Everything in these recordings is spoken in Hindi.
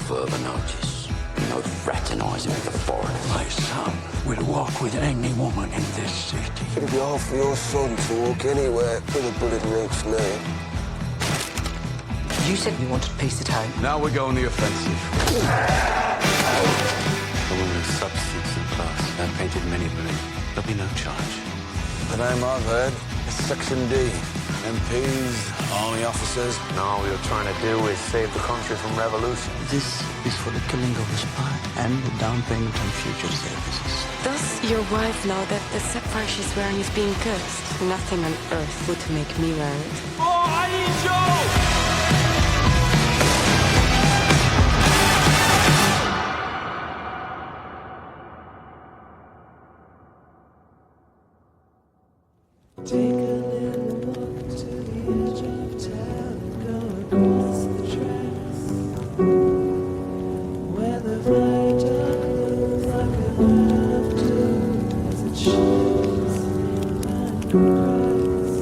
further notice. No fraternising with the foreigners. My son will walk with any woman in this city. It'd be hard for your son to walk anywhere with a bullet in each leg. You said you wanted peace at home. Now we go on the offensive. A woman of substance and class. I've painted many believe. There'll be no charge. The name I've heard is Section D. MPs, army officers. And all we were trying to do is save the country from revolution. This is for the killing of a spy and the down payment on future services. Does your wife know that the sapphire she's wearing is being cursed? Nothing on earth would make me wear it. Take a little walk to the edge of town, go across the tracks, where the viaduct looks like a line of doom as it shifts and cracks.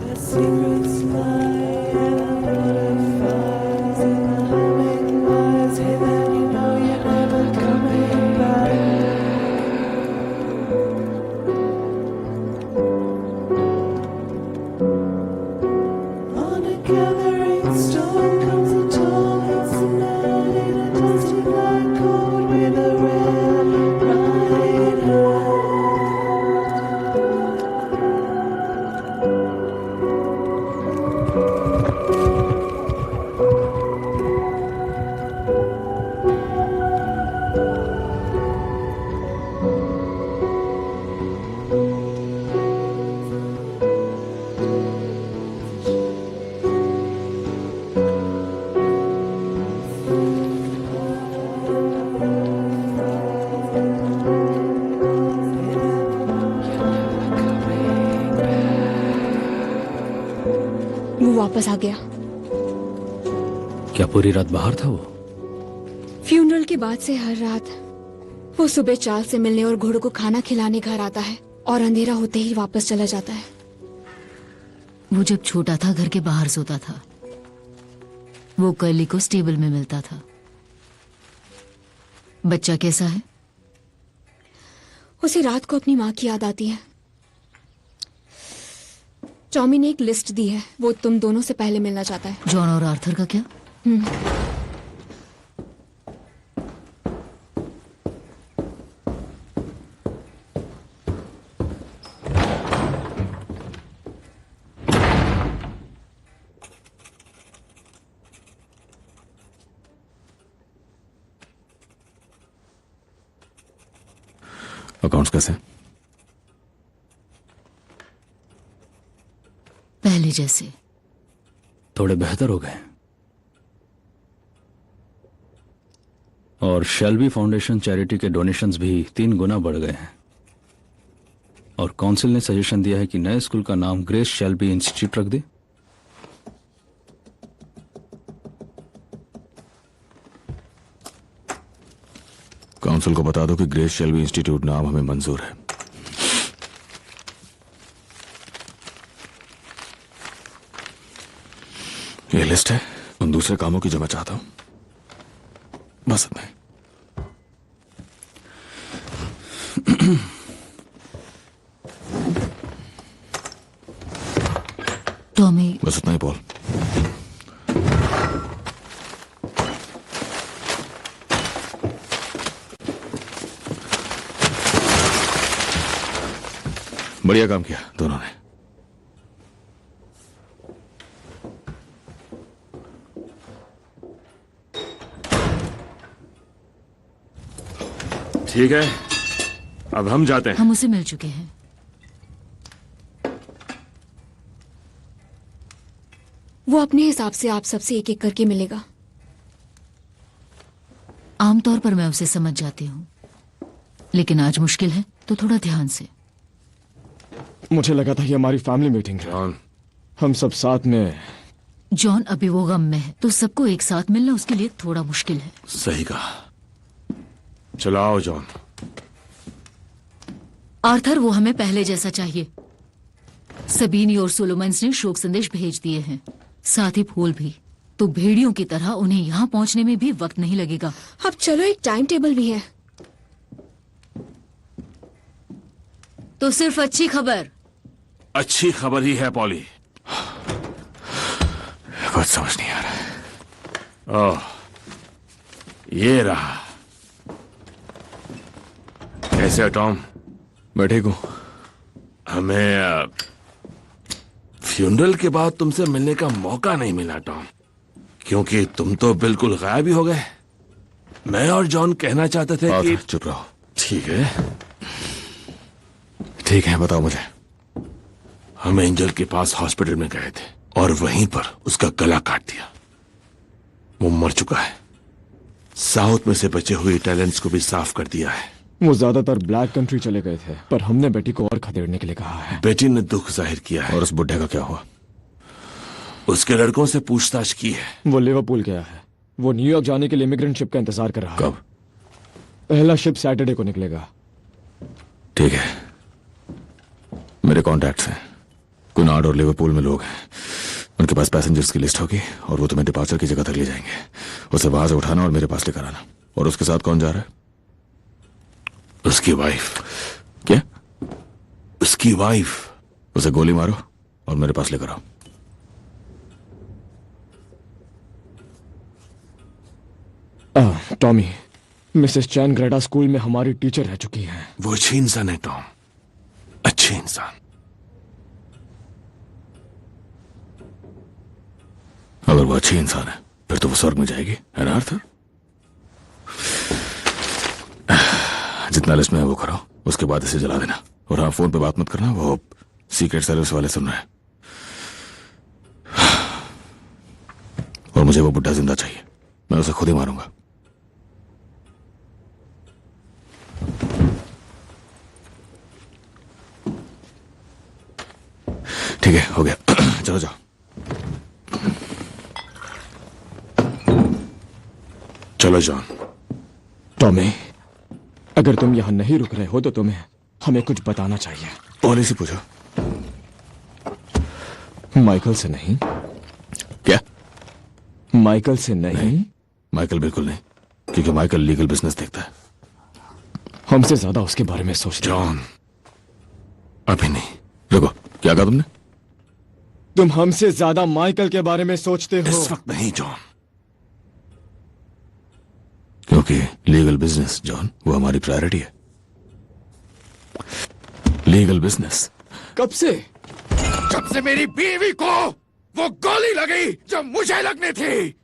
There's secrets lie and butterflies in the humming wires. Hey, then you know you're never coming back. On a gathering storm comes a tall Cincinnati, a dusty black coat with a red right hand. वो वापस आ गया। क्या पूरी रात बाहर था वो? फ्यूनरल के बाद से हर रात वो सुबह चाल से मिलने और घोड़ों को खाना खिलाने घर आता है और अंधेरा होते ही वापस चला जाता है। वो जब छोटा था घर के बाहर सोता था। वो कर्ली को स्टेबल में मिलता था। बच्चा कैसा है? उसे रात को अपनी माँ की याद आती है। टॉमी ने एक लिस्ट दी है, वो तुम दोनों से पहले मिलना चाहता है। जॉन और आर्थर का क्या? अकाउंट्स कैसे? पहले जैसे। थोड़े बेहतर हो गए। और शेल्बी फाउंडेशन चैरिटी के डोनेशंस भी 3 गुना बढ़ गए हैं। और काउंसिल ने सजेशन दिया है कि नए स्कूल का नाम ग्रेस शेल्बी इंस्टीट्यूट रख दे। काउंसिल को बता दो कि ग्रेस शेल्बी इंस्टीट्यूट नाम हमें मंजूर है। ये लिस्ट है उन दूसरे कामों की जो मैं चाहता हूं। बस इतना ही। टॉमी, बस इतना ही बोल। बढ़िया काम किया दोनों ने। ठीक है, अब हम जाते हैं। हम उसे मिल चुके हैं। वो अपने हिसाब से आप सबसे एक एक करके मिलेगा। आमतौर पर मैं उसे समझ जाती हूँ, लेकिन आज मुश्किल है, तो थोड़ा ध्यान से। मुझे लगा था ये हमारी फैमिली मीटिंग है। जॉन, हम सब साथ में। जॉन अभी वो गम में है, तो सबको एक साथ मिलना उसके लिए थोड़ा मुश्किल है। सही कहा। चलो आओ जॉन। आर्थर, वो हमें पहले जैसा चाहिए। सबीनी और सोलोमन्स ने शोक संदेश भेज दिए हैं, साथ ही फूल भी। तो भेड़ियों की तरह उन्हें यहाँ पहुँचने में भी वक्त नहीं लगेगा। अब चलो, एक टाइम टेबल भी है। तो सिर्फ अच्छी खबर। अच्छी खबर ही है पॉली। कुछ समझ नहीं आ रहा। ओह, ये रहा। कैसे हो टॉम? मैं ठीक हूं। हमें फ्यूनरल के बाद तुमसे मिलने का मौका नहीं मिला टॉम, क्योंकि तुम तो बिल्कुल गायब ही हो गए। मैं और जॉन कहना चाहते थे कि चुप रहो। ठीक है, ठीक है, बताओ मुझे। हम एंजल के पास हॉस्पिटल में गए थे और वहीं पर उसका गला काट दिया। वो मर चुका है। साउथ में से बचे हुए टैलेंट्स को भी साफ कर दिया है। वो ज्यादातर ब्लैक कंट्री चले गए थे, पर हमने बेटी को और खदेड़ने के लिए कहा है। बेटी ने दुख जाहिर किया है। और उस बुढ़े का क्या हुआ? उसके लड़कों से पूछताछ की है। वो लिवरपूल गया है। वो न्यूयॉर्क जाने के लिए इमिग्रेंट शिप का इंतजार कर रहा है। कब? पहला शिप सैटरडे को निकलेगा। ठीक है, मेरे कॉन्टैक्ट्स हैं। कुनार्ड और लिवरपूल में लोग हैं। उनके पास पैसेंजर्स की लिस्ट होगी और वो तुम्हें डिपार्चर की जगह तक ले जाएंगे। उसे वहां से उठाना और मेरे पास लेकर आना। और उसके साथ कौन जा रहा है? उसकी वाइफ। क्या? उसकी वाइफ। उसे गोली मारो और मेरे पास लेकर आओ। टॉमी, मिसेस चैन ग्रेडा स्कूल में हमारी टीचर रह चुकी हैं। वो अच्छी इंसान है टॉम, अच्छी इंसान। अगर वो अच्छी इंसान है फिर तो वो स्वर्ग में जाएगी, है ना अर्थ? जितना लिस्ट में है वो करो, उसके बाद इसे जला देना। और हाँ, फोन पे बात मत करना, वो सीक्रेट सर्विस वाले सुन रहे हैं। और मुझे वो बुड्ढा जिंदा चाहिए, मैं उसे खुद ही मारूंगा। ठीक है, हो गया। चलो जाओ। चलो जॉन। टॉमी, अगर तुम यहां नहीं रुक रहे हो तो तुम्हें हमें कुछ बताना चाहिए। पॉली से पूछो। माइकल से नहीं। क्या? माइकल से नहीं? माइकल बिल्कुल नहीं, क्योंकि माइकल लीगल बिजनेस देखता है। हमसे ज्यादा उसके बारे में सोच रहे हो। जॉन, अभी नहीं। रुको, क्या कहा तुमने? तुम हमसे ज्यादा माइकल के बारे में सोचते हो। इस वक्त नहीं जॉन, क्योंकि लीगल बिजनेस जॉन, वो हमारी प्रायोरिटी है। Legal business. कब से? जब से मेरी बीवी को वो गोली लगी जो मुझे लगनी थी।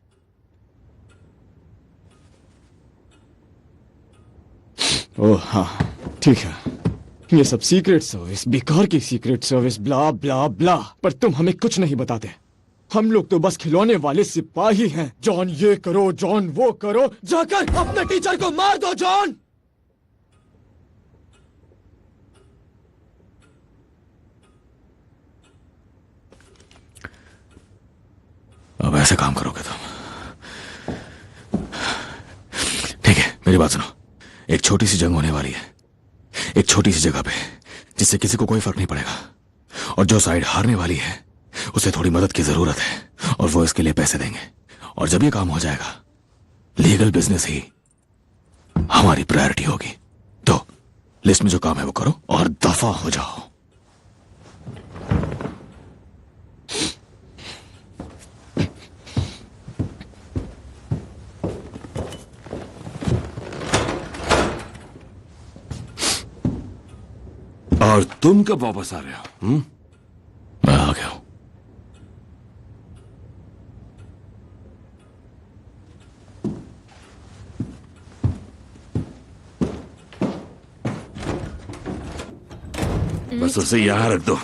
ओह हाँ, ठीक है। ये सब सीक्रेट सर्विस, बेकार की सीक्रेट सर्विस, ब्ला ब्ला ब्ला। पर तुम हमें कुछ नहीं बताते। हम लोग तो बस खिलौने वाले सिपाही हैं। जॉन ये करो, जॉन वो करो। जाकर अपने टीचर को मार दो जॉन। अब ऐसे काम करोगे तुम? ठीक है, मेरी बात सुनो। एक छोटी सी जंग होने वाली है, एक छोटी सी जगह पे, जिससे किसी को कोई फर्क नहीं पड़ेगा। और जो साइड हारने वाली है उसे थोड़ी मदद की जरूरत है, और वो इसके लिए पैसे देंगे। और जब ये काम हो जाएगा, लीगल बिजनेस ही हमारी प्रायोरिटी होगी। तो लिस्ट में जो काम है वो करो और दफा हो जाओ। और तुम कब वापस आ रहे हो? मैं आ गया हूं। बस उसे यहाँ रख दो।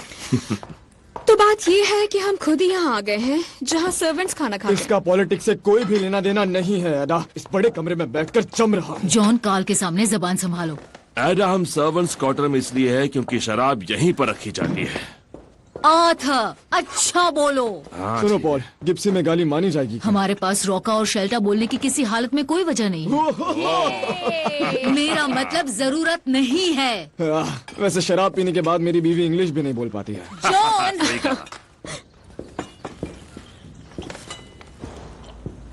तो बात ये है कि हम खुद ही यहाँ आ गए हैं, जहाँ सर्वेंट्स खाना खा रहे हैं। इसका पॉलिटिक्स से कोई भी लेना देना नहीं है। अदा इस बड़े कमरे में बैठकर चम रहा हूं। जॉन, काल के सामने जबान संभालो। एडा, हम सर्वेंट्स क्वार्टर में इसलिए है क्योंकि शराब यहीं पर रखी जाती है। अच्छा बोलो। सुनो पॉल, गिप्सी में गाली मानी जाएगी क्या? हमारे पास रोका और शेल्टा बोलने की किसी हालत में कोई वजह नहीं है। मेरा मतलब जरूरत नहीं है। वैसे शराब पीने के बाद मेरी बीवी इंग्लिश भी नहीं बोल पाती है। जॉन!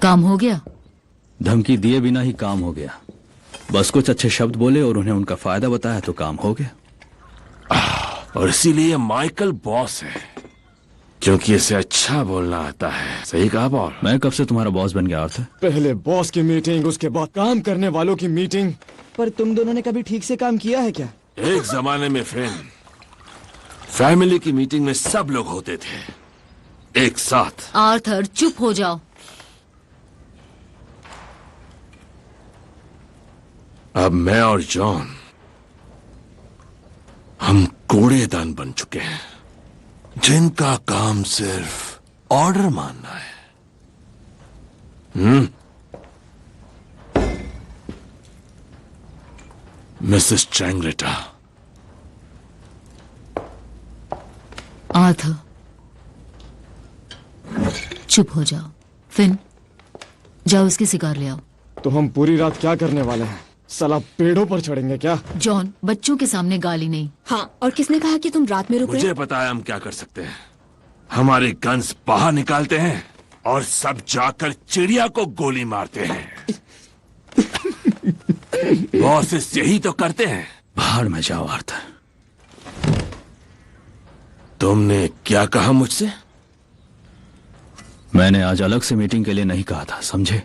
काम हो गया? धमकी दिए बिना ही काम हो गया। बस कुछ अच्छे शब्द बोले और उन्हें उनका फायदा बताया तो काम हो गया। और इसीलिए माइकल बॉस है, क्योंकि इसे अच्छा बोलना आता है। सही कहा पॉल। मैं कब से तुम्हारा बॉस बन गया आर्थर? पहले बॉस की मीटिंग, उसके बाद काम करने वालों की मीटिंग। पर तुम दोनों ने कभी ठीक से काम किया है क्या? एक जमाने में फ्रेंड, फैमिली की मीटिंग में सब लोग होते थे एक साथ। आर्थर चुप हो जाओ। अब मैं और जॉन हम कूड़ेदान बन चुके हैं, जिनका काम सिर्फ ऑर्डर मानना है। मिसेस चैंगलेटा। आर्थर चुप हो जाओ। फिन, जाओ उसकी सिगार ले आओ। तो हम पूरी रात क्या करने वाले हैं? साला पेड़ों पर चढ़ेंगे क्या? जॉन, बच्चों के सामने गाली नहीं। हाँ, और किसने कहा कि तुम रात में रुक रहे मुझे हो? पता है हम क्या कर सकते हैं। हमारे गन्स बाहर निकालते हैं और सब जाकर चिड़िया को गोली मारते हैं। बॉसेस यही तो करते हैं। बाहर में जाओ आर्थर। तुमने क्या कहा मुझसे? मैंने आज अलग से मीटिंग के लिए नहीं कहा था, समझे?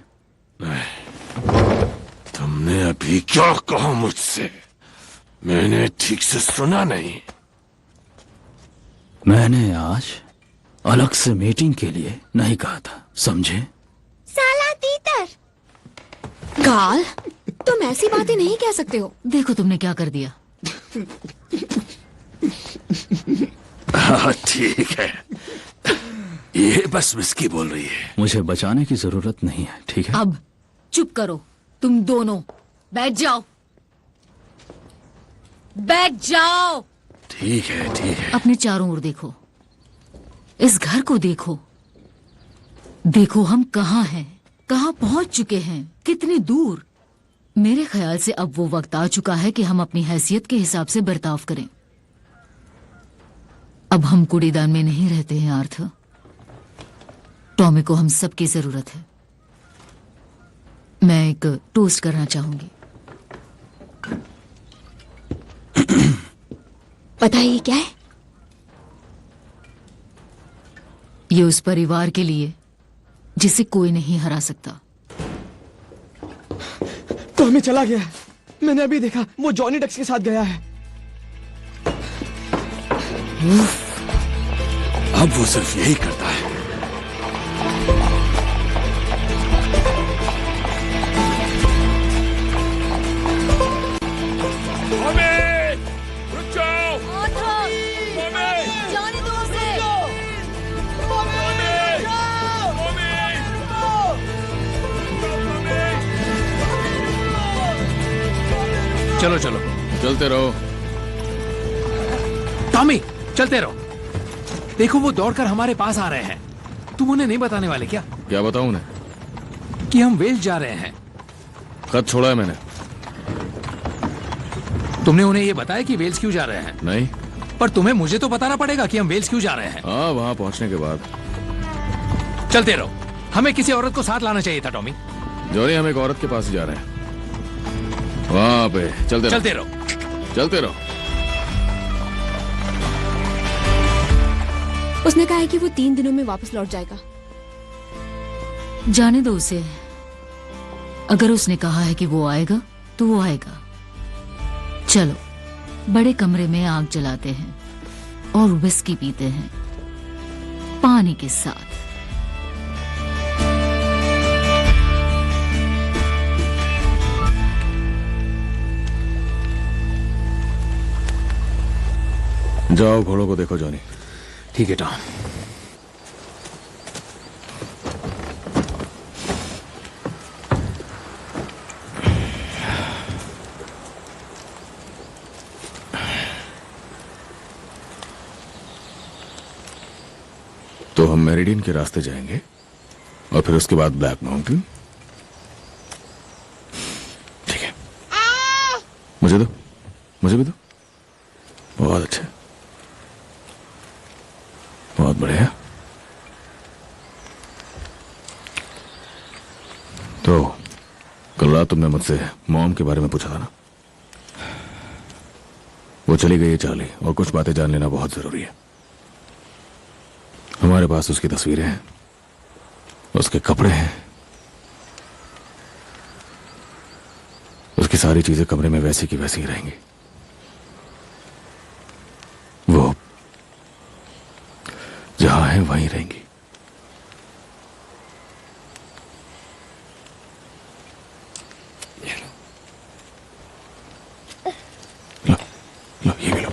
तुमने अभी क्या कहा मुझसे? मैंने ठीक से सुना नहीं। मैंने आज अलग से मीटिंग के लिए नहीं कहा था, समझे? साला तीतर। गाल, तुम ऐसी बातें नहीं कह सकते हो। देखो तुमने क्या कर दिया। हाँ, ठीक है। ये बस विस्की बोल रही है। मुझे बचाने की जरूरत नहीं है, ठीक है? अब चुप करो तुम दोनों। बैठ जाओ, बैठ जाओ। ठीक है, ठीक है। अपने चारों ओर देखो, इस घर को देखो। देखो हम कहाँ हैं, कहाँ पहुंच चुके हैं, कितनी दूर। मेरे ख्याल से अब वो वक्त आ चुका है कि हम अपनी हैसियत के हिसाब से बर्ताव करें। अब हम कूड़ेदान में नहीं रहते हैं आर्थर। टॉमी को हम सबकी जरूरत है। मैं एक टोस्ट करना चाहूंगी। पता है ये क्या है? ये उस परिवार के लिए जिसे कोई नहीं हरा सकता। टॉमी चला गया। मैंने अभी देखा, वो जॉनी डक्स के साथ गया है। अब वो सिर्फ यही करता है। चलो चलो, चलते रहो। टॉमी चलते रहो। देखो वो दौड़कर हमारे पास आ रहे हैं। तुम उन्हें नहीं बताने वाले क्या? क्या बताऊं उन्हें? कि हम वेल्स जा रहे हैं। खत छोड़ा है मैंने। तुमने उन्हें ये बताया कि वेल्स क्यों जा रहे हैं? नहीं। पर तुम्हें मुझे तो बताना पड़ेगा कि हम वेल्स क्यों जा रहे हैं। हाँ, वहां पहुंचने के बाद। चलते रहो। हमें किसी औरत को साथ लाना चाहिए था टॉमी। जॉनी, हम एक औरत के पास ही जा रहे हैं। वहां पे चलते रहो। चलते रहो। उसने कहा है कि वो 3 दिनों में वापस लौट जाएगा। जाने दो उसे। अगर उसने कहा है कि वो आएगा तो वो आएगा। चलो बड़े कमरे में आग जलाते हैं और विस्की पीते हैं पानी के साथ। जाओ घोड़ों को देखो जॉनी। ठीक है टॉम। तो हम मेरिडियन के रास्ते जाएंगे और फिर उसके बाद ब्लैक माउंटेन। ठीक है, मुझे दो, मुझे भी दो। बहुत अच्छा, बहुत बढ़िया। तो कल रात तुमने मुझसे मॉम के बारे में पूछा था ना? वो चली गई है चार्ली, और कुछ बातें जान लेना बहुत जरूरी है। हमारे पास उसकी तस्वीरें हैं, उसके कपड़े हैं, उसकी सारी चीजें कमरे में वैसी की वैसी ही रहेंगी। वो जहां है वहीं रहेंगी। लो, ये भी लो।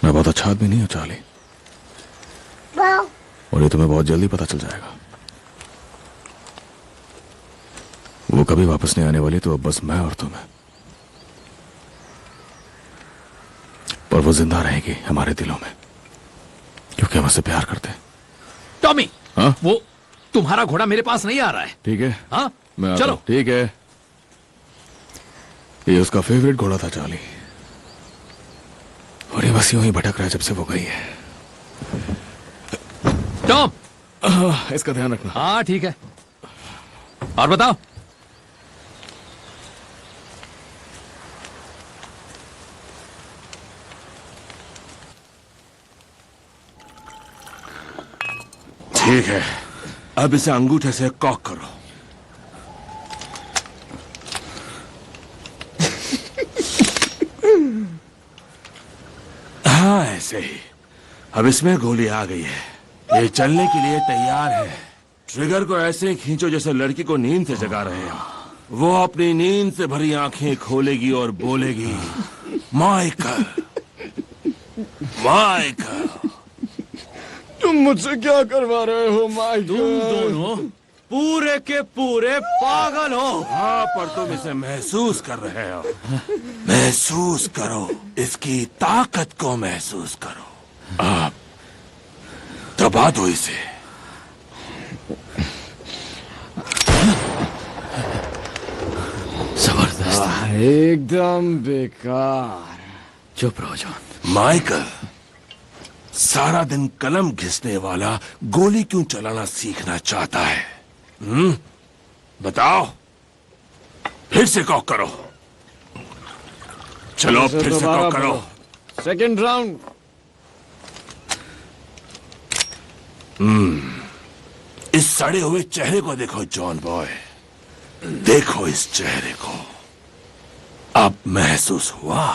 मैं बहुत अच्छा आदमी नहीं हूं चार्ली, और ये तुम्हें बहुत जल्दी पता चल जाएगा। वो कभी वापस नहीं आने वाली, तो अब बस मैं और तुम हैं। पर वो जिंदा रहेगी हमारे दिलों में, क्योंकि हम उससे प्यार करते हैं। टॉमी, हाँ? वो तुम्हारा घोड़ा मेरे पास नहीं आ रहा है। ठीक है, हाँ, मैं आता चलो। हूं। ठीक है, ये उसका फेवरेट घोड़ा था चार्ली, और ये बस यूं ही भटक रहा है जब से वो गई है। टॉम, इसका ध्यान रखना। हाँ ठीक है। और बताओ। ठीक है, अब इसे अंगूठे से कॉक करो। हाँ, ऐसे ही। अब इसमें गोली आ गई है, ये चलने के लिए तैयार है। ट्रिगर को ऐसे ही खींचो जैसे लड़की को नींद से जगा रहे हो। वो अपनी नींद से भरी आंखें खोलेगी और बोलेगी, माइकल, माइकल। तुम मुझसे क्या करवा रहे हो माइकल? तुम दोनों पूरे के पूरे पागल हो। हाँ, पर तुम इसे महसूस कर रहे हो। महसूस करो, इसकी ताकत को महसूस करो। आप दबा दो इसे। जबरदस्त। एकदम बेकार। चुप रहो जॉन। माइकल, सारा दिन कलम घिसने वाला गोली क्यों चलाना सीखना चाहता है? बताओ। फिर से कॉक करो। चलो, फिर से कॉक करो। Second round. इस सड़े हुए चेहरे को देखो जॉन बॉय, देखो इस चेहरे को। अब महसूस हुआ?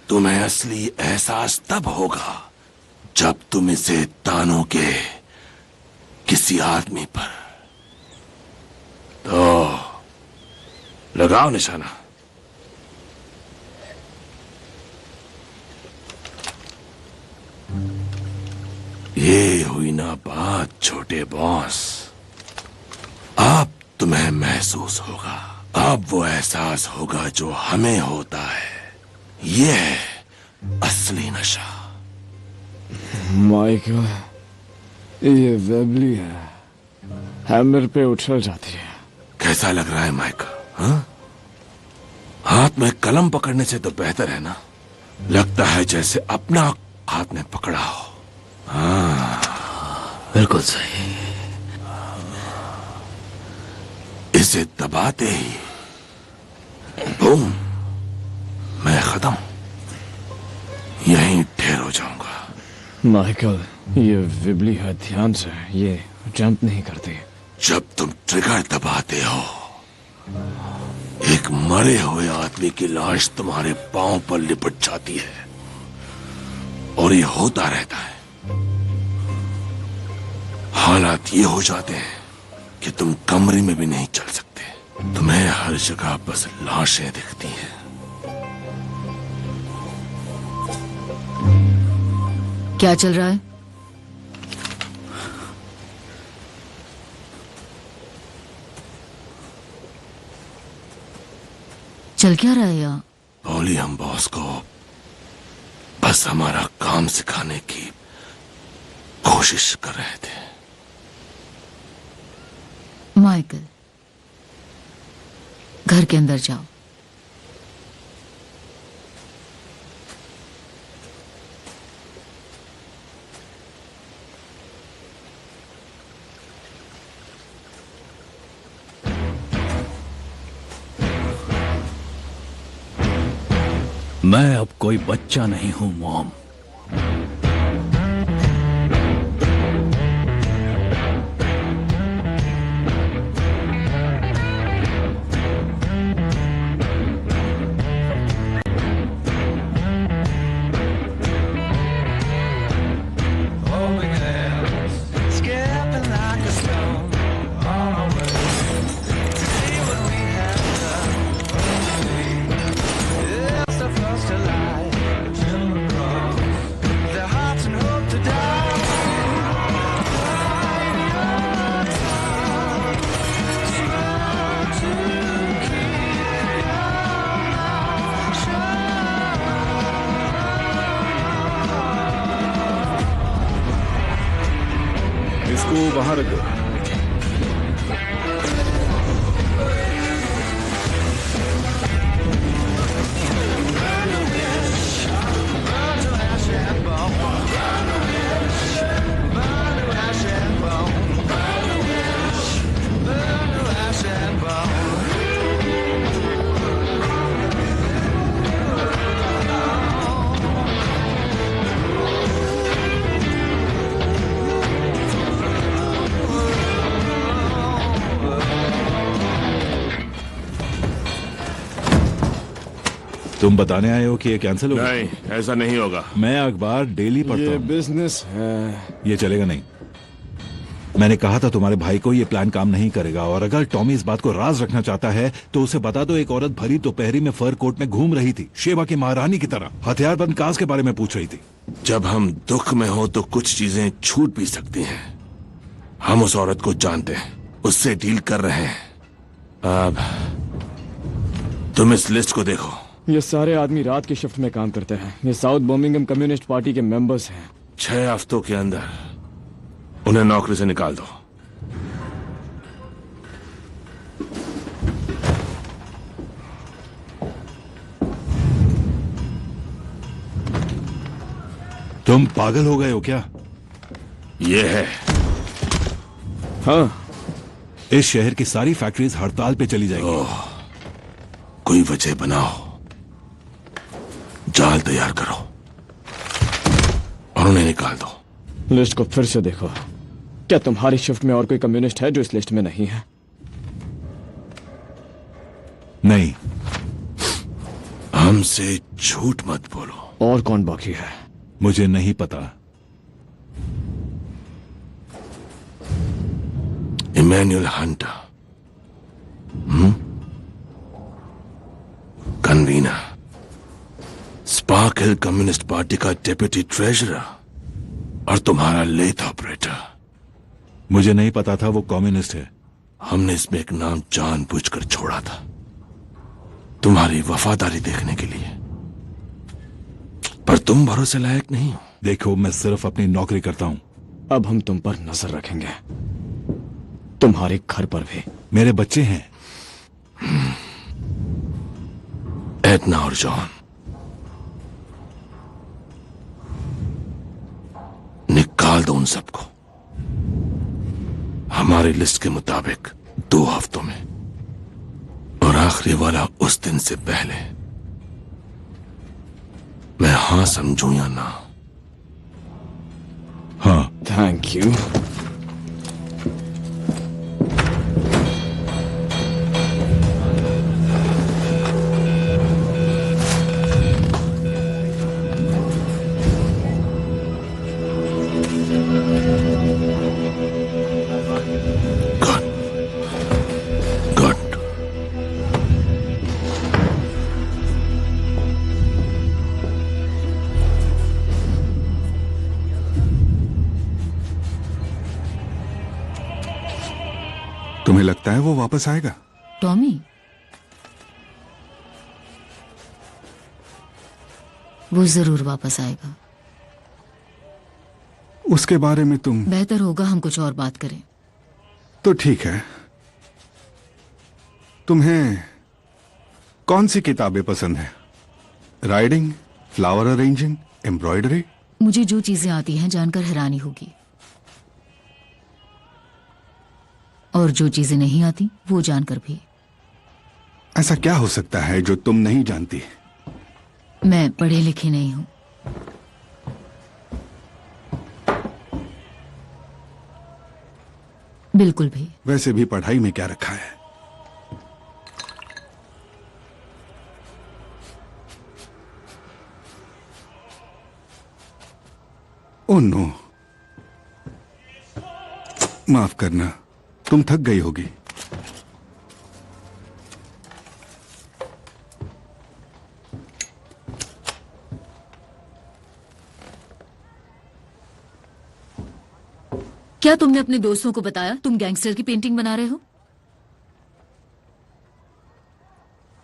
तुम्हें असली एहसास तब होगा जब तुम इसे तानों के किसी आदमी पर। तो लगाओ निशाना। ये हुई ना बात छोटे बॉस। अब तुम्हें महसूस होगा, अब वो एहसास होगा जो हमें होता है। ये है असली नशा। माइकल, ये वेबली है, हैमर पे उछल जाती है। कैसा लग रहा है माइकल? हाँ? हाथ में कलम पकड़ने से तो बेहतर है ना? लगता है जैसे अपना हाथ में पकड़ा हो। हाँ, बिल्कुल सही। इसे दबाते ही बूम, मैं खत्म, यहीं ढेर हो जाऊंगा। माइकल, ये विबली है, ध्यान से, ये जंप नहीं करती। जब तुम ट्रिगर दबाते हो, एक मरे हुए आदमी की लाश तुम्हारे पांव पर लिपट जाती है, और ये होता रहता है। हालात ये हो जाते हैं कि तुम कमरे में भी नहीं चल सकते। तुम्हें हर जगह बस लाशें दिखती हैं। क्या चल रहा है? चल क्या रहा है यहाँ? बोली, हम बॉस को बस हमारा काम सिखाने की कोशिश कर रहे थे। माइकल, घर के अंदर जाओ। मैं अब कोई बच्चा नहीं हूं मॉम। इसको बाहर रख दो। तुम बताने आए हो कि ये कैंसिल होगा? नहीं, ऐसा नहीं होगा। मैं अखबार डेली पढ़ता ये हूँ। बिजनेस है। ये चलेगा नहीं। मैंने कहा था तुम्हारे भाई को ये प्लान काम नहीं करेगा, और अगर टॉमी इस बात को राज रखना चाहता है तो उसे बता दो एक औरत भरी दोपहरी में फर कोट में घूम रही थी, शेबा की महारानी की तरह, हथियारबंद काज के बारे में पूछ रही थी। जब हम दुख में हो तो कुछ चीजें छूट भी सकती हैं। हम उस औरत को जानते हैं, उससे डील कर रहे हैं। अब तुम इस लिस्ट को देखो। ये सारे आदमी रात की शिफ्ट में काम करते हैं। ये साउथ बर्मिंघम कम्युनिस्ट पार्टी के मेंबर्स हैं। 6 हफ्तों के अंदर उन्हें नौकरी से निकाल दो। तुम पागल हो गए हो क्या? ये है। हाँ, इस शहर की सारी फैक्ट्रीज हड़ताल पे चली जाएगी। कोई वजह बनाओ, जाल तैयार करो और उन्हें निकाल दो। लिस्ट को फिर से देखो। क्या तुम्हारी शिफ्ट में और कोई कम्युनिस्ट है जो इस लिस्ट में नहीं है? नहीं। हमसे झूठ मत बोलो। और कौन बाकी है? मुझे नहीं पता। इमैनुअल हंटर, कन्वीनर, स्पार्क हिल कम्युनिस्ट पार्टी का डेप्यूटी ट्रेजरर, और तुम्हारा लेथ ऑपरेटर। मुझे नहीं पता था वो कम्युनिस्ट है। हमने इसमें एक नाम जानबूझकर छोड़ा था, तुम्हारी वफादारी देखने के लिए, पर तुम भरोसे लायक नहीं हो। देखो, मैं सिर्फ अपनी नौकरी करता हूं। अब हम तुम पर नजर रखेंगे, तुम्हारे घर पर भी। मेरे बच्चे हैं। एडना और जॉन, निकाल दो उन सबको हमारी लिस्ट के मुताबिक 2 हफ्तों में, और आखिरी वाला उस दिन से पहले। मैं हाँ समझूं या ना? हाँ। Thank you. तुम्हें लगता है वो वापस आएगा? टॉमी, वो जरूर वापस आएगा। उसके बारे में तुम... बेहतर होगा हम कुछ और बात करें। तो ठीक है। तुम्हें कौन सी किताबें पसंद हैं? Riding, flower arranging, embroidery? मुझे जो चीजें आती हैं जानकर हैरानी होगी, और जो चीजें नहीं आती वो जानकर भी। ऐसा क्या हो सकता है जो तुम नहीं जानती? मैं पढ़ी लिखी नहीं हूं। बिल्कुल भी। वैसे भी पढ़ाई में क्या रखा है? ओह नो, माफ करना, तुम थक गई होगी। क्या तुमने अपने दोस्तों को बताया तुम गैंगस्टर की पेंटिंग बना रहे हो?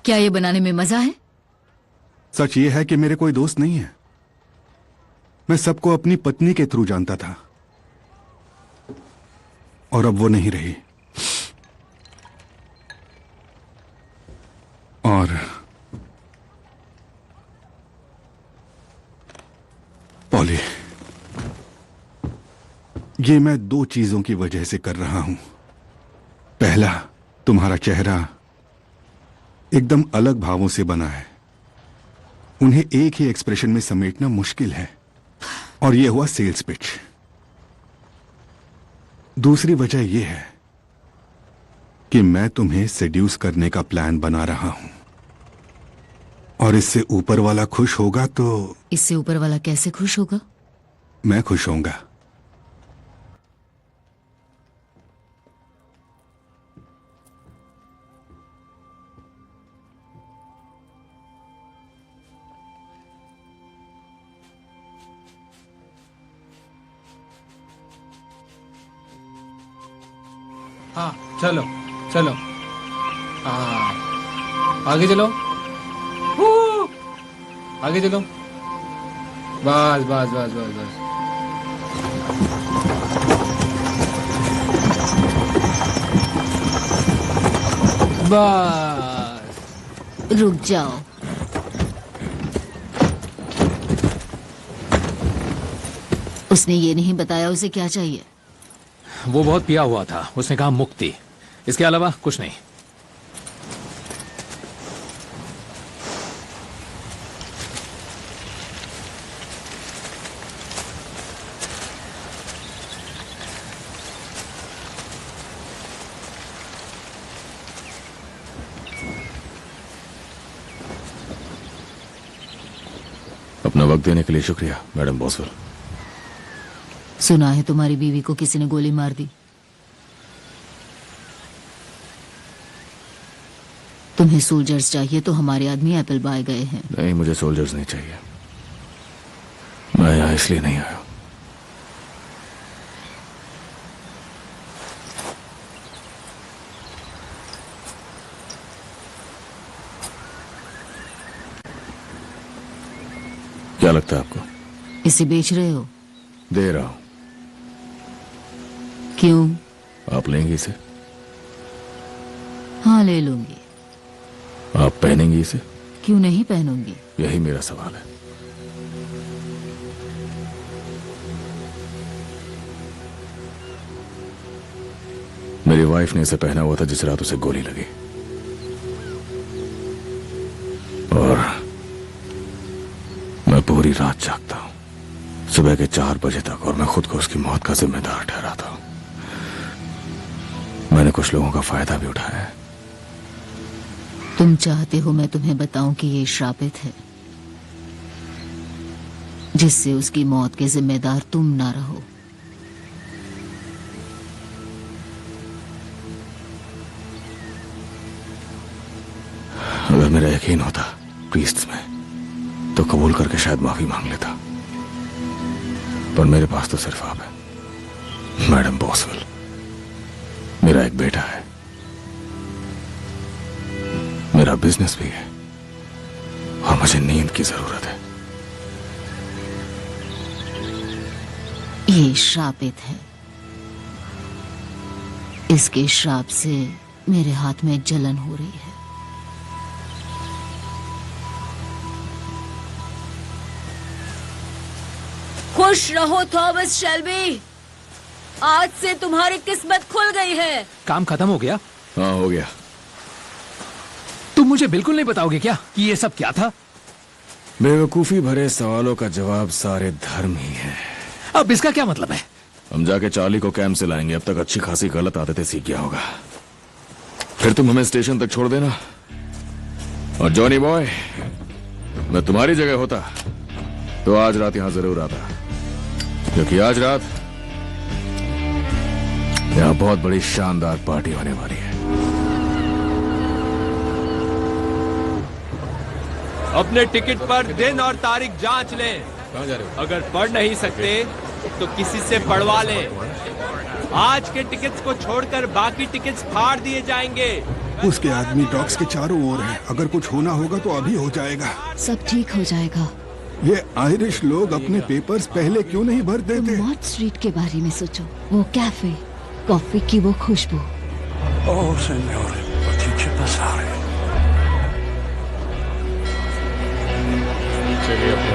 क्या ये बनाने में मजा है? सच ये है कि मेरे कोई दोस्त नहीं है। मैं सबको अपनी पत्नी के थ्रू जानता था और अब वो नहीं रही। और पॉली, ये मैं 2 चीजों की वजह से कर रहा हूं। पहला, तुम्हारा चेहरा एकदम अलग भावों से बना है, उन्हें एक ही एक्सप्रेशन में समेटना मुश्किल है, और यह हुआ सेल्स पिच। दूसरी वजह यह है कि मैं तुम्हें सेड्यूस करने का प्लान बना रहा हूं, और इससे ऊपर वाला खुश होगा तो। इससे ऊपर वाला कैसे खुश होगा? मैं खुश होऊंगा। हाँ चलो चलो, हाँ आगे चलो, आगे चलो, बस बस बस बस बस। बस रुक जाओ। उसने ये नहीं बताया उसे क्या चाहिए। वो बहुत पिया हुआ था, उसने कहा मुक्ति, इसके अलावा कुछ नहीं। अपना वक्त देने के लिए शुक्रिया मैडम बॉसवेल। सुना है तुम्हारी बीवी को किसी ने गोली मार दी। तुम्हें सोल्जर्स चाहिए तो हमारे आदमी एप्पल बाय गए हैं। नहीं, मुझे सोल्जर्स नहीं चाहिए। मैं यहां इसलिए नहीं आया। क्या लगता है आपको? इसे बेच रहे हो? दे रहा हूं। क्यों? आप लेंगे इसे? हाँ ले लूंगी। आप पहनेंगी इसे? क्यों नहीं पहनूंगी? यही मेरा सवाल है। मेरी वाइफ ने इसे पहना हुआ था जिस रात उसे गोली लगी, और मैं पूरी रात जागता हूं, सुबह के 4 बजे तक, और मैं खुद को उसकी मौत का जिम्मेदार ठहराता हूं। मैंने कुछ लोगों का फायदा भी उठाया है। तुम चाहते हो मैं तुम्हें बताऊं कि ये श्रापित है, जिससे उसकी मौत के जिम्मेदार तुम ना रहो। अगर मेरा यकीन होता प्रीस्ट्स में, तो कबूल करके शायद माफी मांग लेता, पर मेरे पास तो सिर्फ आप है मैडम बॉसवेल। मेरा एक बेटा है, मेरा बिजनेस भी है, और मुझे नींद की जरूरत है। ये श्रापित है। इसके श्राप से मेरे हाथ में जलन हो रही है। खुश रहो थॉमस शेल्बी, आज से तुम्हारी किस्मत खुल गई है। काम खत्म हो गया? हाँ हो गया। तुम मुझे बिल्कुल नहीं बताओगे क्या कि ये सब क्या था? बेवकूफी भरे सवालों का जवाब सारे धर्म ही है। अब इसका क्या मतलब है? हम जाके चार्ली को कैंप से लाएंगे। अब तक अच्छी खासी गलत आदतें सीख गया होगा। फिर तुम हमें स्टेशन तक छोड़ देना। और जॉनी बॉय, मैं तुम्हारी जगह होता तो आज रात यहां जरूर आता, क्योंकि आज रात यहां बहुत बड़ी शानदार पार्टी होने वाली है। अपने टिकट पर दिन और तारीख जांच लें। कहां जा रहे हो? अगर पढ़ नहीं सकते तो किसी से पढ़वा लें। आज के टिकट्स को छोड़कर बाकी टिकट्स फाड़ दिए जाएंगे। उसके आदमी डॉक्स के चारों ओर हैं। अगर कुछ होना होगा तो अभी हो जाएगा। सब ठीक हो जाएगा। ये आयरिश लोग अपने पेपर्स पहले क्यों नहीं भर देते? मॉड स्ट्रीट के बारे में सोचो। वो कैफे, कॉफी की वो खुशबू। Oh, signore, potici passare. चलिए अपना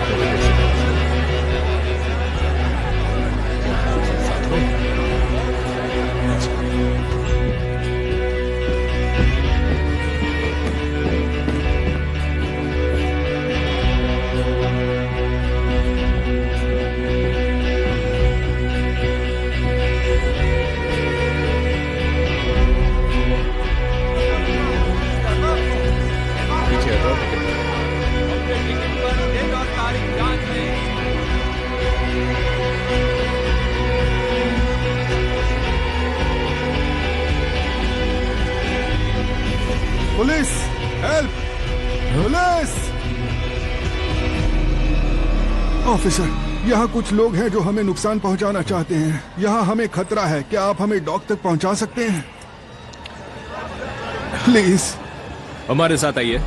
पुलिस! हेल्प! पुलिस! ऑफिसर, यहाँ कुछ लोग हैं जो हमें नुकसान पहुँचाना चाहते हैं। यहाँ हमें खतरा है। क्या आप हमें डॉक तक पहुँचा सकते हैं? प्लीज। हमारे साथ आइए।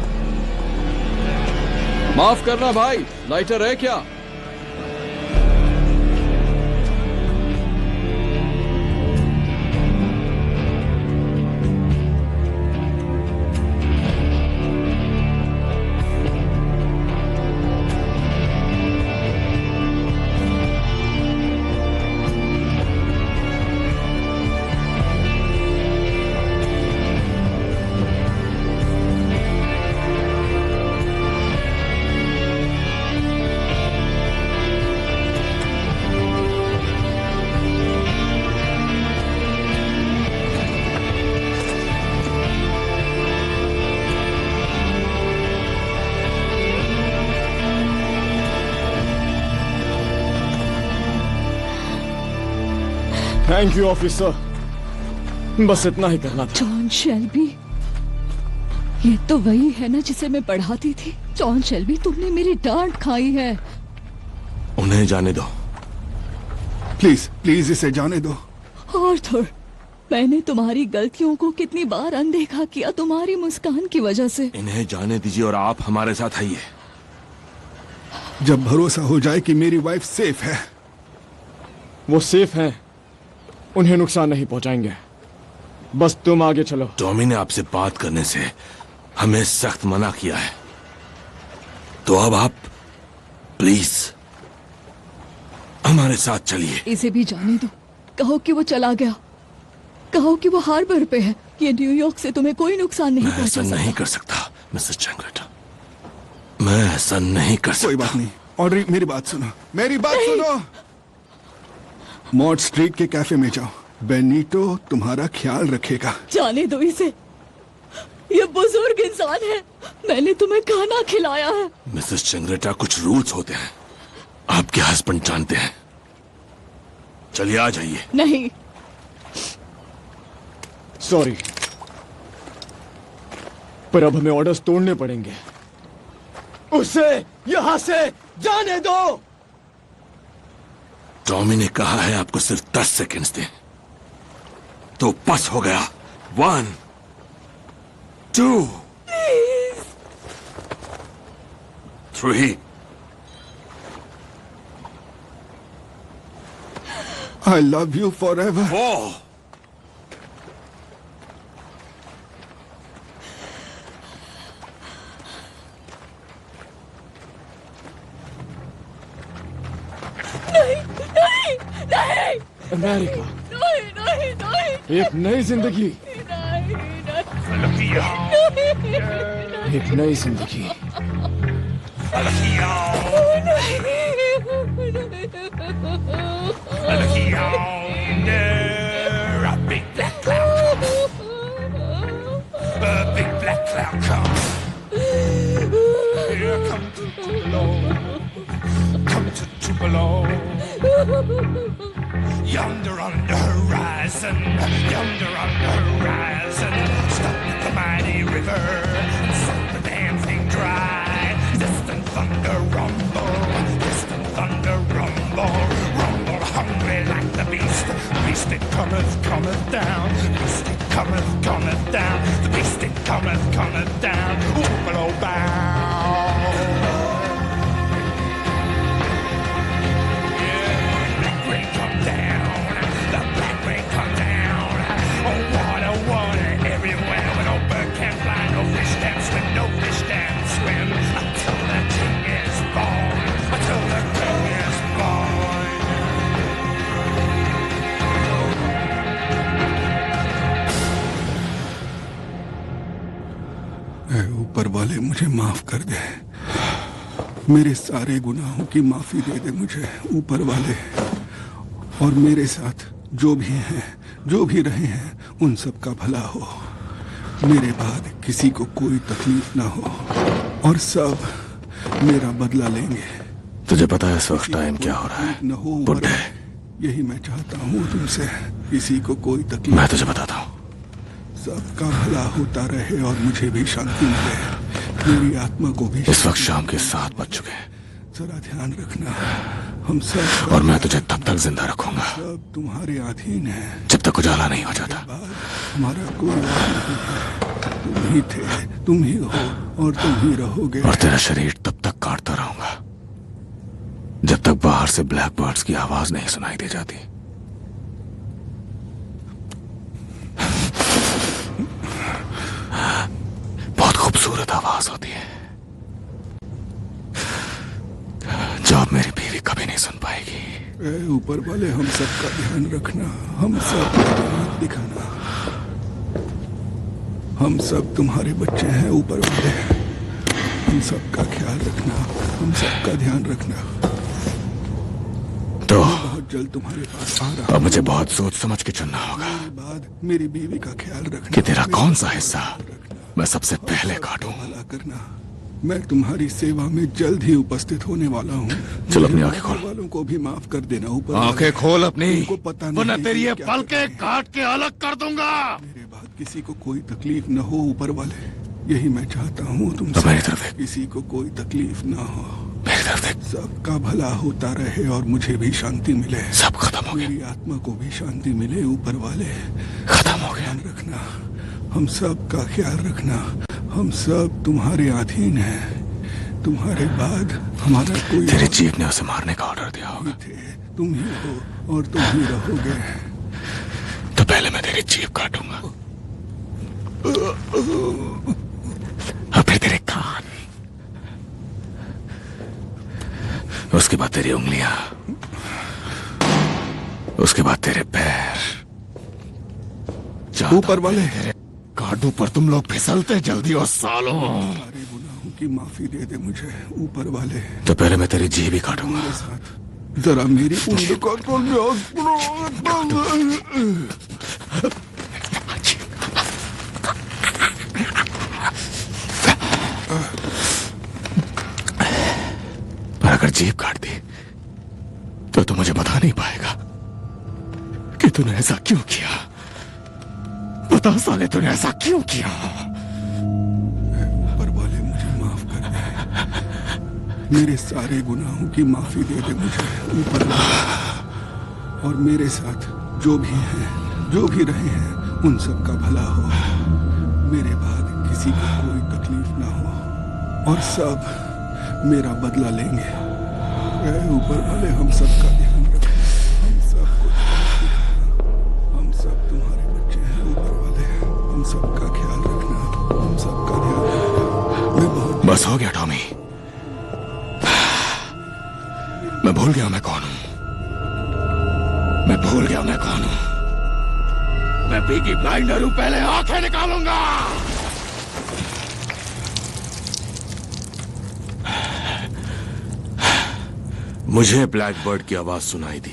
माफ करना भाई, लाइटर है क्या? थैंक यू ऑफिसर, बस इतना ही करना था। जॉन शेल्बी, ये तो वही है ना जिसे मैं पढ़ाती थी। जॉन शेल्बी, तुमने मेरी डांट खाई है। उन्हें जाने दो। प्लीज प्लीज इसे जाने दो। आर्थर, मैंने तुम्हारी गलतियों को कितनी बार अनदेखा किया तुम्हारी मुस्कान की वजह से। इन्हें जाने दीजिए और आप हमारे साथ आइए। जब भरोसा हो जाए कि मेरी वाइफ सेफ है। वो सेफ हैं, उन्हें नुकसान नहीं पहुंचाएंगे। बस तुम आगे चलो। टॉमी ने आपसे बात करने से हमें सख्त मना किया है, तो अब आप प्लीज हमारे साथ चलिए। इसे भी जाने दो। कहो कि वो चला गया, कहो कि वो हार्बर पे है। ये न्यूयॉर्क से तुम्हें कोई नुकसान नहीं मैं पहुंचा ऐसा सकता। नहीं कर सकता मिसेस चैंगलेट, मैं ऐसा नहीं कर सकता। कोई बात नहीं। ऑड्री, मेरी बात सुनो, मेरी बात सुनो। मॉड स्ट्रीट के कैफे में जाओ। बेनिटो तुम्हारा ख्याल रखेगा। जाने दो इसे, ये बुजुर्ग इंसान है। मैंने तुम्हें खाना खिलाया है। मिसेस चंग्रेटा, कुछ रूल्स होते हैं, आपके हस्बैंड जानते हैं। चलिए आ जाइए। नहीं, सॉरी, पर अब हमें ऑर्डर्स तोड़ने पड़ेंगे। उसे यहां से जाने दो। टॉमी ने कहा है आपको सिर्फ 10 सेकंड्स दें, तो बस हो गया। 1 2 3 I love you forever. 4 नहीं, अमेरिका, नहीं, नहीं, नहीं, एक नई जिंदगी, नहीं, एक नई जिंदगी। Looky yonder, a big black cloud comes. A big black cloud comes. Here comes Tupelo. Come to Tupelo. Yonder on the horizon, yonder on the horizon, stop the mighty river and suck the damn thing dry. Distant thunder rumble, distant thunder rumble, rumble hungry like the beast. The beast it cometh, cometh down. The beast it cometh, cometh down. The beast it cometh, cometh down. Ooh, below bound. Black rain come down. The black rain come down. Oh, water, water everywhere. When no bird can fly, no fish can swim, no fish can swim. Until the king is born. Until the king is born. ऐ ऊपर वाले मुझे माफ कर दे, मेरे सारे गुनाहों की माफी दे दे मुझे ऊपर वाले, और मेरे साथ जो भी हैं, जो भी रहे हैं, उन सब का भला हो, मेरे बाद किसी को कोई तकलीफ ना हो, और सब मेरा बदला लेंगे। तुझे पता है इस वक्त टाइम क्या हो रहा है? न हो बुड्ढे, यही मैं चाहता हूँ तुमसे, किसी को कोई तकलीफ। मैं तुझे बताता हूँ, सबका भला होता रहे और मुझे भी शांति मिले, मेरी आत्मा को भी। इस वक्त शाम के 7 बज चुके हैं। जरा ध्यान रखना, हम सब, और मैं तुझे तब तक जिंदा रखूंगा सब तुम्हारे अधीन है, जब तक उजाला नहीं हो जाता। हमारा कोई और नहीं है, तुम ही थे, तुम ही हो, और तुम ही रहोगे। और तेरा शरीर तब तक काटता रहूंगा जब तक बाहर से ब्लैक बर्ड्स की आवाज नहीं सुनाई दे जाती। बहुत खूबसूरत आवाज होती है जो अब मेरी बीवी कभी नहीं सुन पाएगी। ऐ ऊपर वाले, हम सबका ध्यान रखना, हम सब ध्यान दिखाना, हम सब तुम्हारे बच्चे हैं ऊपर वाले, हम सबका ख्याल रखना, हम सबका ध्यान रखना। तो बहुत जल्द तुम्हारे पास आ रहा। अब मुझे बहुत सोच समझ के चुनना होगा। मेरे बाद मेरी बीवी का ख्याल रखना कि तेरा कौन सा हिस्सा मैं सबसे पहले काटूं। भला करना, मैं तुम्हारी सेवा में जल्द ही उपस्थित होने वाला हूँ। चलो अपनी आंखें खोल। वालों को भी माफ कर देना ऊपर। आंखें खोल अपनी, उनको पता नहीं वरना तेरी ये क्या पलकें काट के अलग कर दूंगा। मेरे बाद किसी को कोई तकलीफ न हो ऊपर वाले, यही मैं चाहता हूँ तुमसे। तो मेरी तरफ देख। किसी को कोई तकलीफ न हो, मेरी तरफ देख। सबका भला होता रहे और मुझे भी शांति मिले। सब खत्म हो गया। मेरी आत्मा को भी शांति मिले ऊपर वाले। खत्म हो गया। ध्यान रखना, हम सब का ख्याल रखना, हम सब तुम्हारे अधीन हैं, तुम्हारे बाद हमारा कोई। तेरे चीफ ने उसे मारने का ऑर्डर दिया होगा। तुम ही हो और तुम ही रहोगे। तो पहले मैं तेरी जीभ काटूंगा, और फिर तेरे कान, उसके बाद तेरी उंगलियां, उसके बाद तेरे पैर। ऊपर वाले काटू पर तुम लोग फिसलते जल्दी और सालों। सारे गुनाहों की माफी दे दे मुझे ऊपर वाले। तो पहले मैं तेरी जीभ ही काटूंगा। मेरे साथ जरा मेरी उंगली को पर अगर जीभ काट दी तो मुझे बता नहीं पाएगा कि तूने ऐसा क्यों किया। बता साले, तूने ऐसा क्यों किया? ऊपर वाले मुझे माफ कर दे, मेरे सारे गुनाहों की माफी दे दे मुझे ऊपर वाले, और मेरे साथ जो भी हैं, जो भी रहे हैं, उन सब का भला हो, मेरे बाद किसी को कोई तकलीफ ना हो, और सब मेरा बदला लेंगे। ऐ ऊपर वाले, हम सब का ध्यान रखना, हम सब को हम सब तुम्हारे बच्चे हैं ऊपर वाले, हम सब का ख्याल रखना, हम सब का ध्यान रखना। मैं बहुत बस हो गया टॉमी, मैं भूल गया मैं कौन हूं। मैं भूल गया मैं कौन हूं। मैं पीकी ब्लाइंडर हूं, पहले आंखें निकालूंगा। मुझे ब्लैक बर्ड की आवाज सुनाई दी।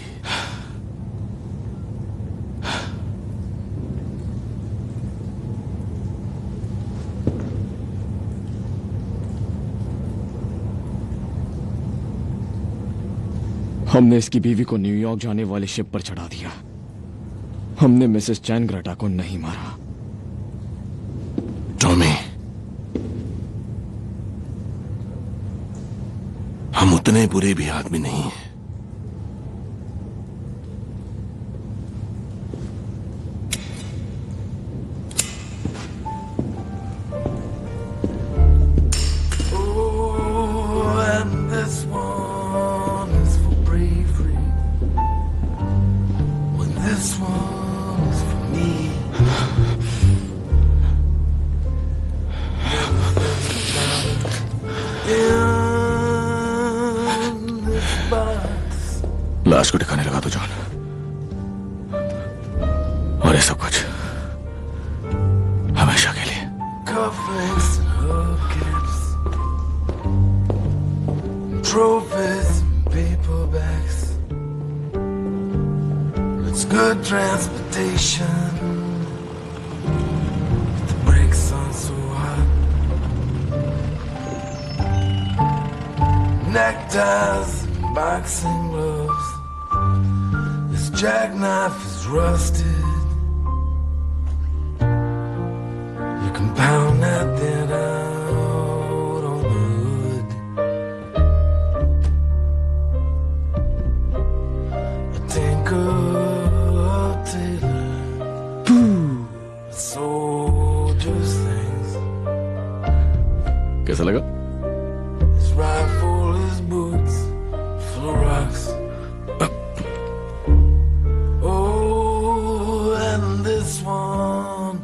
हमने इसकी बीवी को न्यूयॉर्क जाने वाले शिप पर चढ़ा दिया। हमने मिसेस चैन ग्रेटा को नहीं मारा। टॉमी, हम उतने बुरे भी आदमी नहीं हैं। लाश को ठिकाने लगा दो जॉन, और ये सब कुछ हमेशा के लिए। Coffins and hubcaps, trophies and paperbacks. It's good transportation. The brakes aren't so hot. Neckties and boxing gloves. This jackknife is rusted. You can pound that thing out on the hood. I think of Taylor, soldiers things. कैसा लगा? His rifle, his boots, full of rocks. Oh, and this one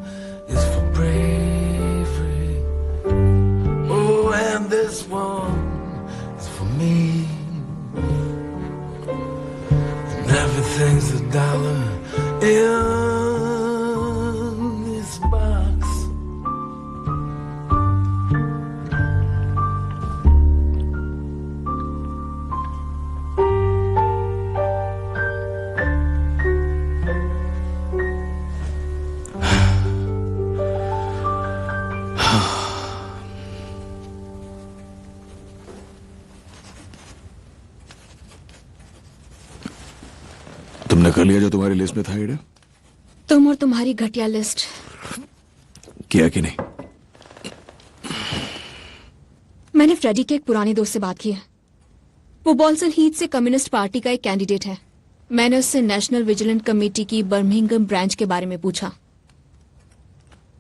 is for bravery. Oh, and this one is for me. And everything's $1 in this box. तुमने कर लिया जो तुम्हारी लिस्ट में था ईडा? तुम और तुम्हारी घटिया लिस्ट। किया कि नहीं? मैंने फ्रेडी के एक पुराने दोस्त से बात की है। वो बॉल्सन हीथ से कम्युनिस्ट पार्टी का एक कैंडिडेट है। मैंने उससे नेशनल विजिलेंट कमेटी की बर्मिंघम ब्रांच के बारे में पूछा।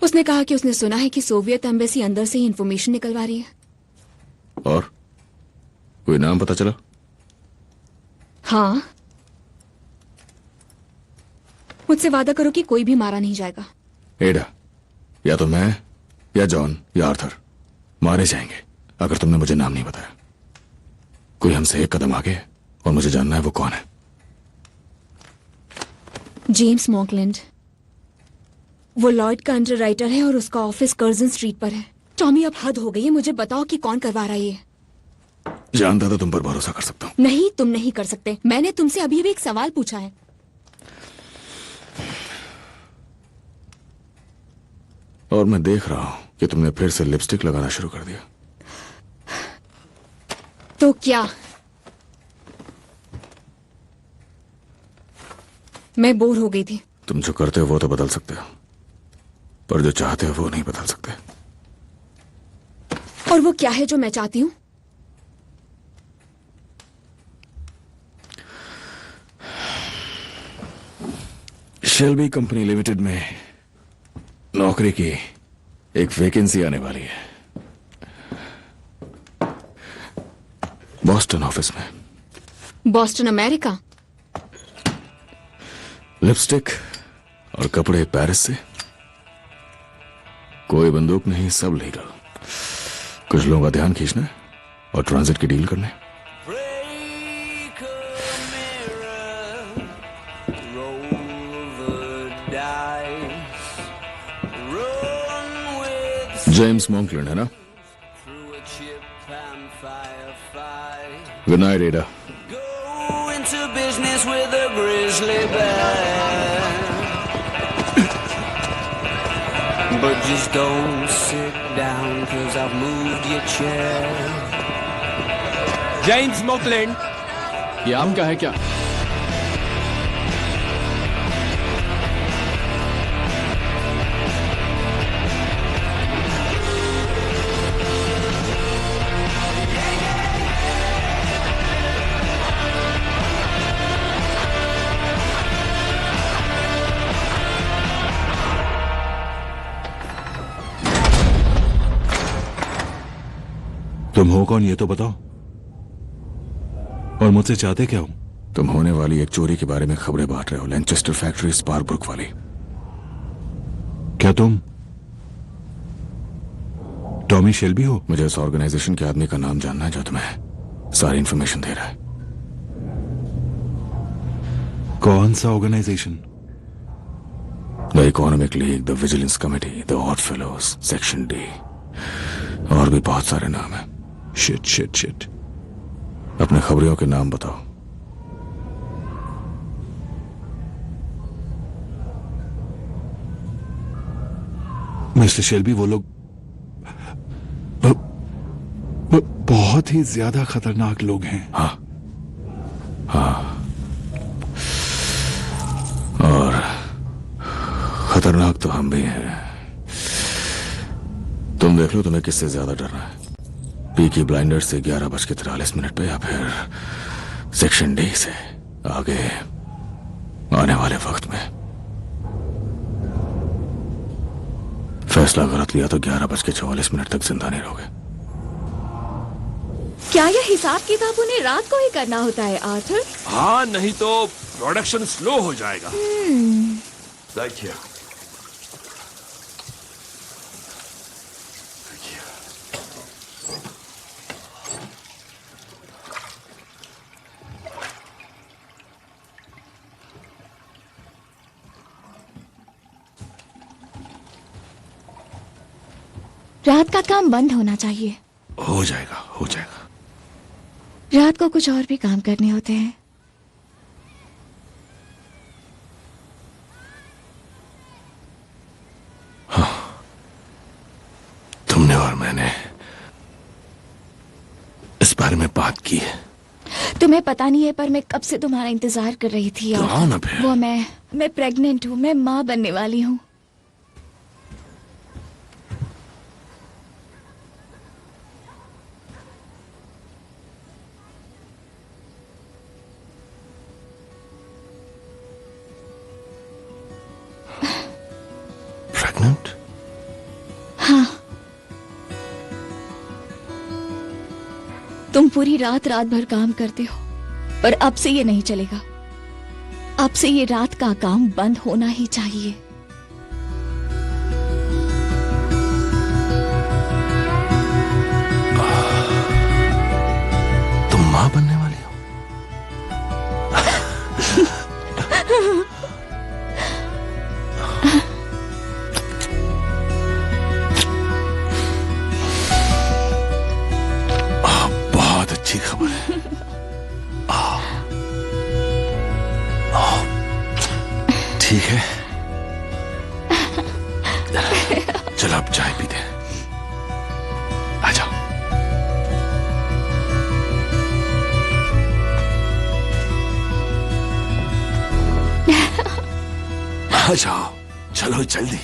उसने कहा कि उसने सुना है कि सोवियत एम्बेसी अंदर से ही इंफॉर्मेशन निकलवा रही है। और कोई नाम पता चला? हाँ, मुझसे वादा करो कि कोई भी मारा नहीं जाएगा। एडा, या तो मैं या जॉन या आर्थर मारे जाएंगे अगर तुमने मुझे नाम नहीं बताया। कोई हमसे एक कदम आगे है और मुझे जानना है वो कौन है। जेम्स मॉकलैंड। वो लॉयड का अंडर राइटर है और उसका ऑफिस कर्जन स्ट्रीट पर है। टॉमी, अब हद हो गई है। मुझे बताओ कि कौन करवा रहा है ये। जानता तो तुम पर भरोसा कर सकता हूं। नहीं, तुम नहीं कर सकते। मैंने तुमसे अभी अभी एक सवाल पूछा है। और मैं देख रहा हूं कि तुमने फिर से लिपस्टिक लगाना शुरू कर दिया। तो क्या? मैं बोर हो गई थी। तुम जो करते हो वो तो बदल सकते हो, पर जो चाहते हो वो नहीं बदल सकते। और वो क्या है जो मैं चाहती हूँ? शेल्बी कंपनी लिमिटेड में नौकरी की एक वैकेंसी आने वाली है, बॉस्टन ऑफिस में। Boston, America? लिपस्टिक और कपड़े पेरिस से। कोई बंदूक नहीं, सब लीगल। कुछ लोगों का ध्यान खींचना है और ट्रांजिट की डील करने। जेम्स मॉकलैंड है ना? गुड नाइट एडा। place with a grizzly bear. But just don't sit down, 'cause I've moved your chair. James Mockland, ये आपका है क्या? तुम हो कौन ये तो बताओ, और मुझसे चाहते क्या हो? तुम होने वाली एक चोरी के बारे में खबरें बांट रहे हो, लैनचेस्टर फैक्ट्री स्पारब्रुक वाली। क्या तुम टॉमी शेल्बी हो? मुझे इस ऑर्गेनाइजेशन के आदमी का नाम जानना है जो तुम्हें सारी इंफॉर्मेशन दे रहा है। कौन सा organisation? The Economic League, the Vigilance Committee, the Odd Fellows, Section D, और भी बहुत सारे नाम हैं। Shit shit shit. अपने खबरियों के नाम बताओ। मिस्टर शेल्बी, वो लोग बहुत ही ज्यादा खतरनाक लोग हैं। हाँ हाँ, और खतरनाक तो हम भी हैं। तुम देख लो तुम्हें किससे ज्यादा डरना है, पीकी ब्लाइंडर्स से 11:43 पे, या फिर सेक्शन डी से आगे आने वाले वक्त में। फैसला गलत लिया तो 11:44 तक जिंदा नहीं रहोगे। क्या यह हिसाब किताब उन्हें रात को ही करना होता है आर्थर? हाँ, नहीं तो प्रोडक्शन स्लो हो जाएगा। Thank you. रात का काम बंद होना चाहिए। हो जाएगा, हो जाएगा। रात को कुछ और भी काम करने होते हैं। हाँ, तुमने और मैंने इस बारे में बात की है। तुम्हें पता नहीं है, पर मैं कब से तुम्हारा इंतजार कर रही थी। तो आओ ना फिर। वो मैं प्रेग्नेंट हूँ, मैं माँ बनने वाली हूँ। प्रेग्नेंट? हाँ। तुम पूरी रात भर काम करते हो, पर अब से ये नहीं चलेगा। अब से ये रात का काम बंद होना ही चाहिए। तुम माँ बनने वाली हो? बहुत अच्छी खबर है। ठीक है, चलो अब चाय पीते हैं। आ जाओ। आ जाओ, चलो जल्दी।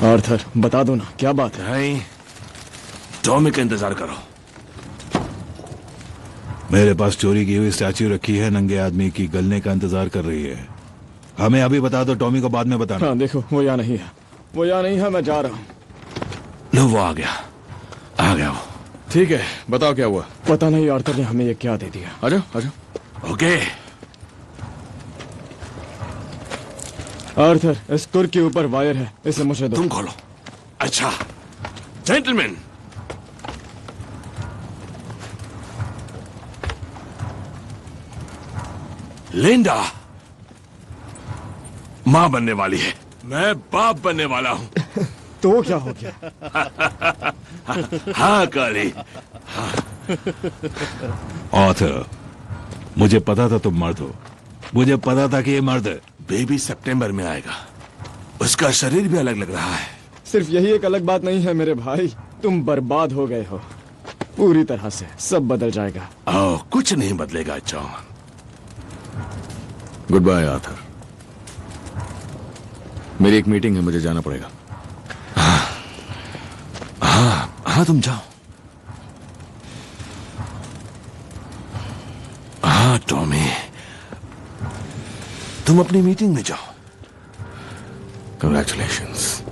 आर्थर, बता दो ना, क्या बात है? नहीं, टॉमी का इंतजार करो। मेरे पास चोरी की हुई स्टैच्यू रखी है नंगे आदमी की, गलने का इंतजार कर रही है। हमें अभी बता दो, टॉमी को बाद में बताना। हाँ, देखो वो यहाँ नहीं है, वो यहाँ नहीं है, मैं जा रहा हूँ। लो, वो आ गया वो। ठीक है, बताओ क्या हुआ। पता नहीं आर्थर ने हमें ये क्या दे दिया। आ जाओ। ओके। आर्थर, इस तुर्क के ऊपर वायर है, इसे मुझे दो। तुम खोलो। अच्छा, जेंटलमैन। लिंडा मां बनने वाली है, मैं बाप बनने वाला हूं। तो क्या हो गया? हाँ काली। ऑथर, मुझे पता था तुम मर्द हो। मुझे पता था कि ये मर्द है। बेबी सितंबर में आएगा। उसका शरीर भी अलग लग रहा है। सिर्फ यही एक अलग बात नहीं है मेरे भाई, तुम बर्बाद हो गए हो पूरी तरह से। सब बदल जाएगा। ओह, कुछ नहीं बदलेगा जॉन। Good bye Arthur. मेरी एक मीटिंग है, मुझे जाना पड़ेगा। हाँ तुम जाओ। हाँ टॉमी, तुम अपनी मीटिंग में जाओ। कंग्रेचुलेशंस।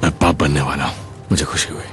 मैं पाप बनने वाला हूं। मुझे खुशी हुई।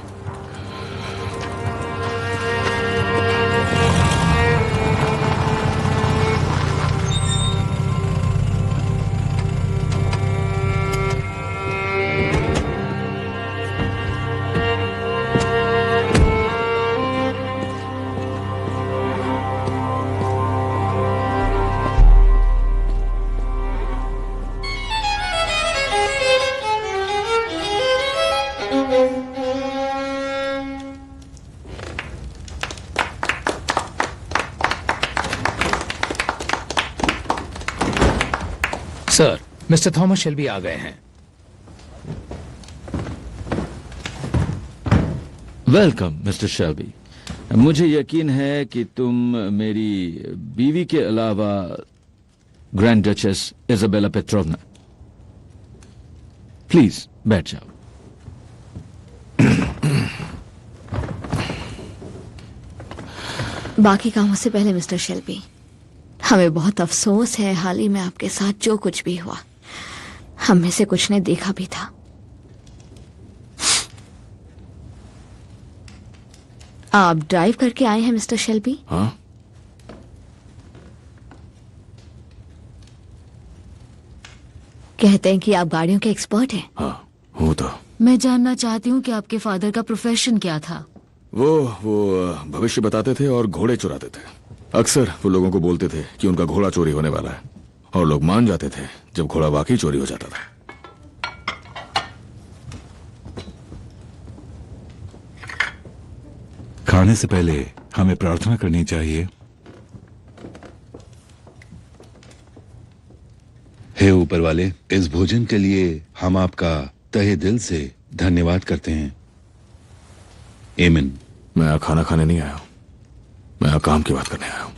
सर, मिस्टर थॉमस शेल्बी आ गए हैं। Welcome mister Shelby. मुझे यकीन है कि तुम मेरी बीवी के अलावा ग्रैंड डचेस इजाबेला पेट्रोवना। प्लीज बैठ जाओ। बाकी कामों से पहले मिस्टर शेल्बी, हमें बहुत अफसोस है हाल ही में आपके साथ जो कुछ भी हुआ। हम में से कुछ ने देखा भी था। आप ड्राइव करके आए हैं मिस्टर शेल्बी? हाँ। कहते हैं कि आप गाड़ियों के एक्सपर्ट हैं। हाँ हूँ तो। मैं जानना चाहती हूँ कि आपके फादर का प्रोफेशन क्या था। वो भविष्य बताते थे और घोड़े चुराते थे। अक्सर वो लोगों को बोलते थे कि उनका घोड़ा चोरी होने वाला है, और लोग मान जाते थे जब घोड़ा वाकई चोरी हो जाता था। खाने से पहले हमें प्रार्थना करनी चाहिए। हे ऊपर वाले, इस भोजन के लिए हम आपका तहे दिल से धन्यवाद करते हैं। आमीन। मैं यहाँ खाना खाने नहीं आया हूँ, मैं यहाँ काम की बात करने आया हूँ।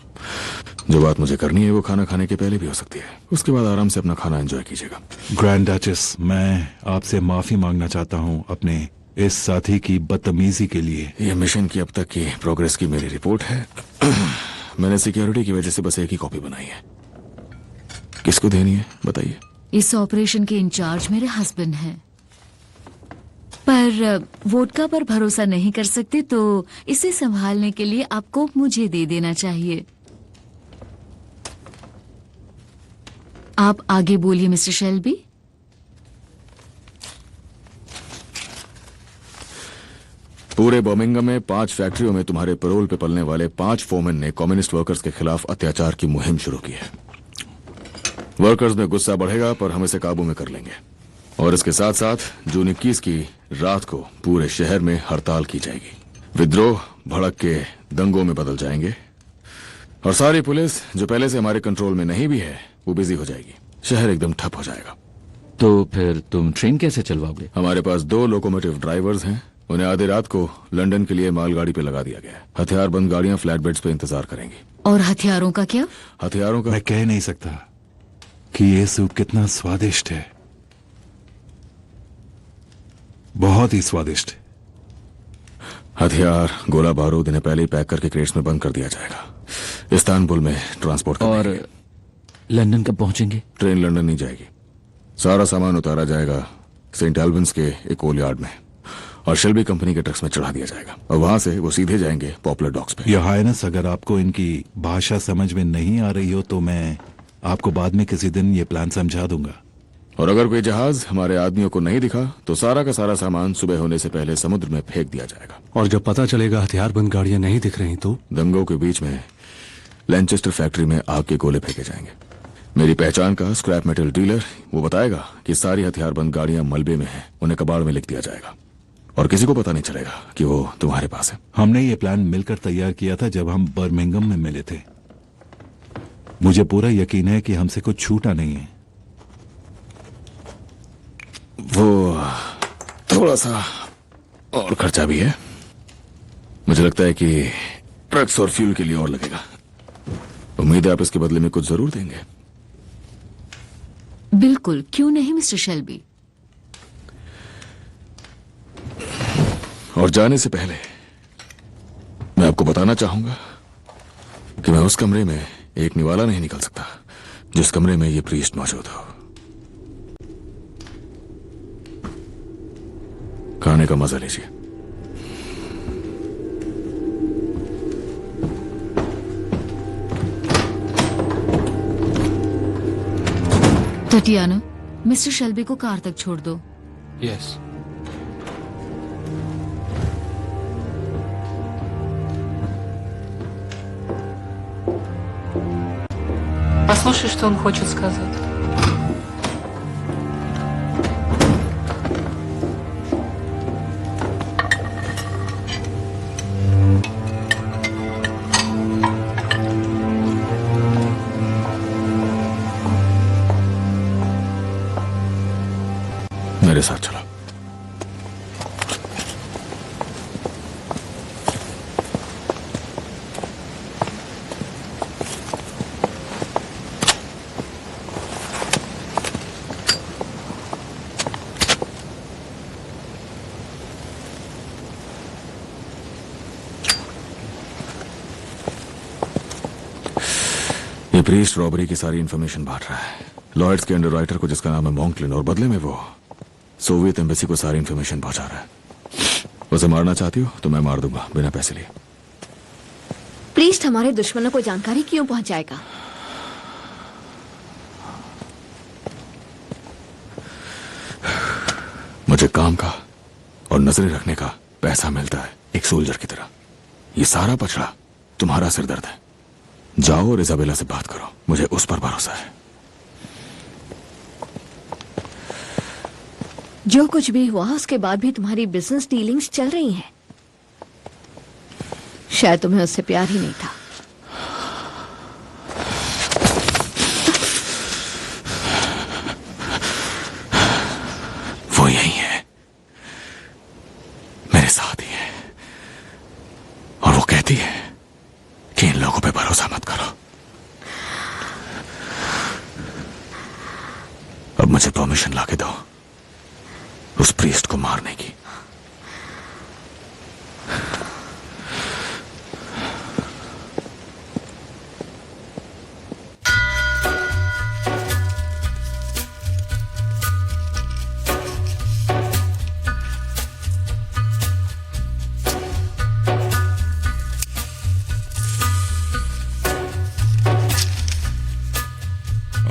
जो बात मुझे करनी है वो खाना खाने के पहले भी हो सकती है। उसके बाद आराम से अपना खाना एंजॉय कीजिएगा। ग्रैंड डचेस, मैं आपसे माफी मांगना चाहता हूँ अपने इस साथी की बदतमीजी के लिए। यह मिशन की अब तक की प्रोग्रेस की मेरी रिपोर्ट है। मैंने सिक्योरिटी की वजह से बस एक ही कॉपी बनाई है। किसको देनी है बताइए? इस ऑपरेशन के इंचार्ज मेरे हस्बैंड हैं, पर वोडका पर भरोसा नहीं कर सकते, तो इसे संभालने के लिए आपको मुझे दे देना चाहिए। आप आगे बोलिए मिस्टर शेल्बी। पूरे बर्मिंघम में 5 फैक्ट्रियों में तुम्हारे पैरोल पे पलने वाले 5 फोरमैन ने कम्युनिस्ट वर्कर्स के खिलाफ अत्याचार की मुहिम शुरू की है। वर्कर्स में गुस्सा बढ़ेगा, पर हम इसे काबू में कर लेंगे। और इसके साथ साथ जून 21 की रात को पूरे शहर में हड़ताल की जाएगी। विद्रोह भड़क के दंगों में बदल जाएंगे, और सारी पुलिस जो पहले से हमारे कंट्रोल में नहीं भी है वो बिजी हो जाएगी। शहर एकदम ठप हो जाएगा। तो फिर तुम ट्रेन कैसे चलवाओगे? हमारे पास 2 लोकोमोटिव ड्राइवर्स हैं। उन्हें आधी रात को लंदन के लिए मालगाड़ी पे लगा दिया गया है। हथियारबंद गाड़ियां फ्लैट बेड्स पे इंतजार करेंगी। और हथियारों का क्या? हथियारों का मैं कह नहीं सकता कि ये सूप कितना स्वादिष्ट है। बहुत ही स्वादिष्ट। हथियार, गोला बारूद इन्हें पहले ही पैक करके क्रेट्स में बंद कर दिया जाएगा। इस्तांबुल में ट्रांसपोर्ट और लंदन कब पहुंचेंगे? ट्रेन लंदन नहीं जाएगी। सारा सामान उतारा जाएगा सेंट एल्विन्स के एक ओल यार्ड में, और शेल्बी कंपनी के ट्रक्स में चढ़ा दिया जाएगा, और वहां से वो सीधे जाएंगे पॉपुलर डॉक्स पे। योर हाइनेस, अगर आपको इनकी भाषा समझ में नहीं आ रही हो तो मैं आपको बाद में किसी दिन ये प्लान समझा दूंगा। और अगर कोई जहाज हमारे आदमियों को नहीं दिखा तो सारा का सारा सामान सुबह होने से पहले समुद्र में फेंक दिया जाएगा। और जब पता चलेगा हथियारबंद गाड़ियां नहीं दिख रही तो दंगों के बीच में लैनचेस्टर फैक्ट्री में आग के गोले फेंके जाएंगे। मेरी पहचान का स्क्रैप मेटल डीलर, वो बताएगा कि सारी हथियारबंद गाड़ियां मलबे में हैं, उन्हें कबाड़ में लिख दिया जाएगा और किसी को पता नहीं चलेगा कि वो तुम्हारे पास है। हमने ये प्लान मिलकर तैयार किया था जब हम बर्मिंघम में मिले थे। मुझे पूरा यकीन है कि हमसे कुछ छूटा नहीं है। वो थोड़ा सा और खर्चा भी है। मुझे लगता है कि ट्रक्स और फ्यूल के लिए और लगेगा। उम्मीद है आप इसके बदले में कुछ जरूर देंगे। बिल्कुल, क्यों नहीं मिस्टर शेल्बी। और जाने से पहले मैं आपको बताना चाहूंगा कि मैं उस कमरे में एक निवाला नहीं निकल सकता जिस कमरे में ये प्रीस्ट मौजूद हो। खाने का मजा लीजिए। टटियाना, मिस्टर शेल्बी को कार तक छोड़ दो। यस। Послушай, что он хочет сказать. मेरे साथ चलो। ये प्रीस्ट रॉबरी की सारी इंफॉर्मेशन बांट रहा है लॉयड्स के अंडरराइटर को, जिसका नाम है मॉन्कलिन, और बदले में वो सोवियत एम्बेसी को सारी इंफॉर्मेशन पहुंचा रहा है। उसे मारना चाहती हो तो मैं मार दूंगा बिना पैसे लिए। प्रीस्ट हमारे दुश्मनों को जानकारी क्यों पहुंचाएगा? मुझे काम का और नजरें रखने का पैसा मिलता है एक सोल्जर की तरह। ये सारा पछड़ा तुम्हारा सिरदर्द है। जाओ और इजाबेला से बात करो, मुझे उस पर भरोसा है। जो कुछ भी हुआ उसके बाद भी तुम्हारी बिजनेस डीलिंग्स चल रही हैं। शायद तुम्हें उससे प्यार ही नहीं था। वो यही है, मेरे साथ ही है, और वो कहती है कि इन लोगों पे भरोसा मत करो। अब मुझे परमिशन लाके दो उस प्रीस्ट को मारने की।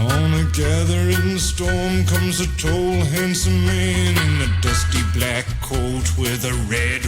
On a gathering storm comes a tall, handsome man in a dusty black coat with a red